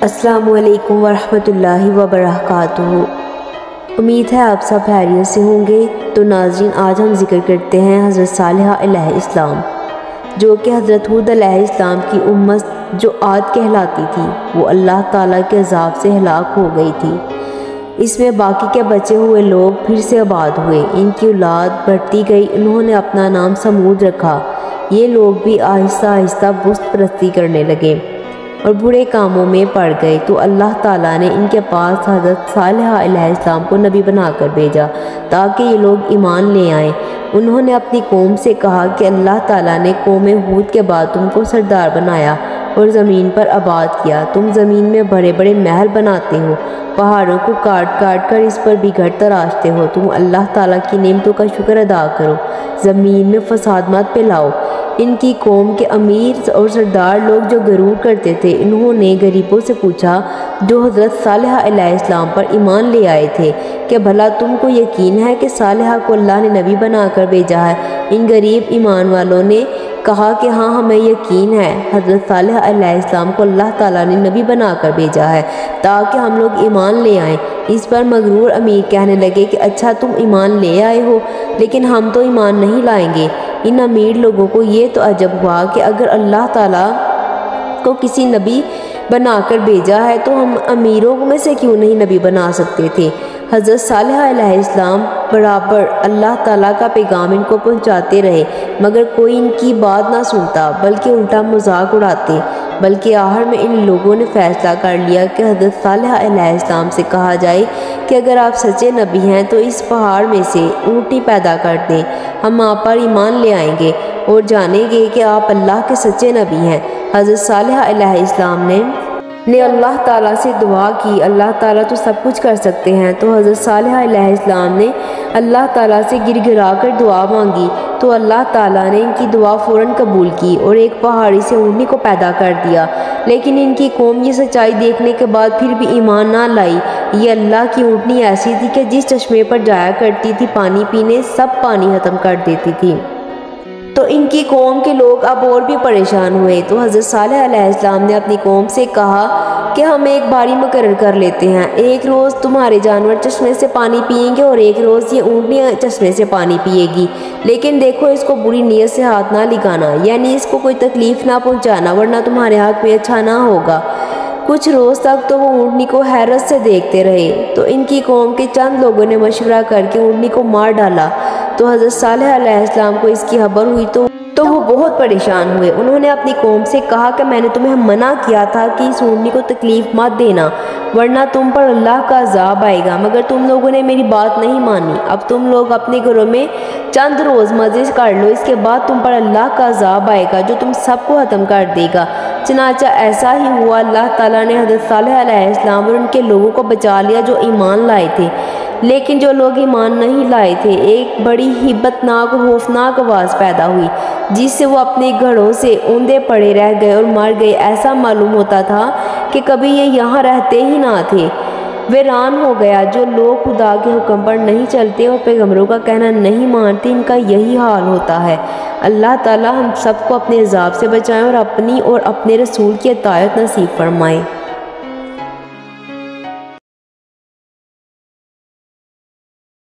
السلام علیکم ورحمۃ اللہ وبرکاتہ۔ امید ہے آپ سب خیریت سے ہوں گے۔ تو ناظرین، آج ہم ذکر کرتے ہیں حضرت صالحہ علیہ السلام، جو کہ حضرت ہود علیہ السلام کی امت جو عاد کہلاتی تھی، وہ اللہ تعالیٰ کے عذاب سے ہلاک ہو گئی تھی۔ اس میں باقی کے بچے ہوئے لوگ پھر سے آباد ہوئے، ان کی اولاد بڑھتی گئی، انہوں نے اپنا نام سمود رکھا۔ یہ لوگ بھی آہستہ آہستہ بت پرستی کرنے لگے اور برے کاموں میں پڑ گئے، تو اللہ تعالیٰ نے ان کے پاس حضرت صالحہ علیہ السلام کو نبی بنا کر بھیجا تاکہ یہ لوگ ایمان لے آئیں۔ انہوں نے اپنی قوم سے کہا کہ اللہ تعالیٰ نے قوم ہود کے بعد تم کو سردار بنایا اور زمین پر آباد کیا۔ تم زمین میں بڑے بڑے محل بناتے ہو، پہاڑوں کو کاٹ کاٹ کر اس پر بھی گھر تراشتے ہو۔ تم اللہ تعالیٰ کی نعمتوں کا شکر ادا کرو، زمین میں فساد مت پھیلاؤ۔ ان کی قوم کے امیر اور سردار لوگ جو غرور کرتے تھے، انہوں نے غریبوں سے پوچھا جو حضرت صالحہ علیہ السلام پر ایمان لے آئے تھے کہ بھلا تم کو یقین ہے کہ صالحہ کو اللہ نے نبی بنا کر بھیجا ہے؟ ان غریب ایمان والوں نے کہا کہ ہاں، ہمیں یقین ہے حضرت صالحہ علیہ السلام کو اللہ تعالیٰ نے نبی بنا کر بھیجا ہے تاکہ ہم لوگ ایمان لے آئیں۔ اس پر مغرور امیر کہنے لگے کہ اچھا، تم ایمان لے آئے ہو لیکن ہم تو ایمان نہیں لائیں گے۔ ان امیر لوگوں کو یہ تو عجب ہوا کہ اگر اللہ تعالیٰ کو کسی نبی بنا کر بھیجا ہے تو ہم امیروں میں سے کیوں نہیں نبی بنا سکتے تھے۔ حضرت صالحہ علیہ السلام برابر اللہ تعالیٰ کا پیغام ان کو پہنچاتے رہے، مگر کوئی ان کی بات نہ سنتا بلکہ الٹا مذاق اڑاتے۔ بلکہ آخر میں ان لوگوں نے فیصلہ کر لیا کہ حضرت صالحہ علیہ السلام سے کہا جائے کہ اگر آپ سچے نبی ہیں تو اس پہاڑ میں سے اونٹی پیدا کر دیں، ہم آپ پر ایمان لے آئیں گے اور جانیں گے کہ آپ اللہ کے سچے نبی ہیں۔ حضرت صالحہ علیہ السلام نے اللہ تعالیٰ سے دعا کی، اللہ تعالیٰ تو سب کچھ کر سکتے ہیں۔ تو حضرت صالحہ علیہ السلام نے اللہ تعالیٰ سے گر گرا کر دعا مانگی تو اللہ تعالیٰ نے ان کی دعا فوراً قبول کی اور ایک پہاڑی سے اونٹنی کو پیدا کر دیا۔ لیکن ان کی قوم یہ سچائی دیکھنے کے بعد پھر بھی ایمان نہ لائی۔ یہ اللہ کی اونٹنی ایسی تھی کہ جس چشمے پر جایا کرتی تھی پانی پینے، سب پانی ختم کر دیتی تھی۔ تو ان کی قوم کے لوگ اب اور بھی پریشان ہوئے۔ تو حضرت صالح علیہ السلام نے اپنی قوم سے کہا کہ ہم ایک باری مقرر کر لیتے ہیں، ایک روز تمہارے جانور چشمے سے پانی پئیں گے اور ایک روز یہ اونٹنی چشمے سے پانی پیے گی، لیکن دیکھو اس کو بری نیت سے ہاتھ نہ لگانا، یعنی اس کو کوئی تکلیف نہ پہنچانا، ورنہ تمہارے حق میں اچھا نہ ہوگا۔ کچھ روز تک تو وہ اونٹنی کو حیرت سے دیکھتے رہے۔ تو ان کی قوم کے چند لوگوں نے مشورہ کر کے اونٹنی کو مار ڈالا۔ تو حضرت صالح علیہ السلام کو اس کی خبر ہوئی تو وہ بہت پریشان ہوئے۔ انہوں نے اپنی قوم سے کہا کہ میں نے تمہیں منع کیا تھا کہ اس اونٹنی کو تکلیف مت دینا، ورنہ تم پر اللہ کا عذاب آئے گا، مگر تم لوگوں نے میری بات نہیں مانی۔ اب تم لوگ اپنے گھروں میں چند روز مزے کر لو، اس کے بعد تم پر اللہ کا عذاب آئے گا جو تم سب کو ختم کر دے گا۔ چنانچہ ایسا ہی ہوا، اللہ تعالیٰ نے حضرت صالح علیہ السلام اور ان کے لوگوں کو بچا لیا جو ایمان لائے تھے۔ لیکن جو لوگ ایمان نہیں لائے تھے، ایک بڑی ہیبت ناک اور خوفناک آواز پیدا ہوئی جس سے وہ اپنے گھروں سے اوندے پڑے رہ گئے اور مر گئے۔ ایسا معلوم ہوتا تھا کہ کبھی یہ یہاں رہتے ہی نہ تھے۔ ویران ہو گیا۔ جو لوگ خدا کے حکم پر نہیں چلتے اور پیغمبروں کا کہنا نہیں مانتے، ان کا یہی حال ہوتا ہے۔ اللہ تعالی ہم سب کو اپنے عذاب سے بچائیں اور اپنی اور اپنے رسول کی اطاعت نصیب فرمائے۔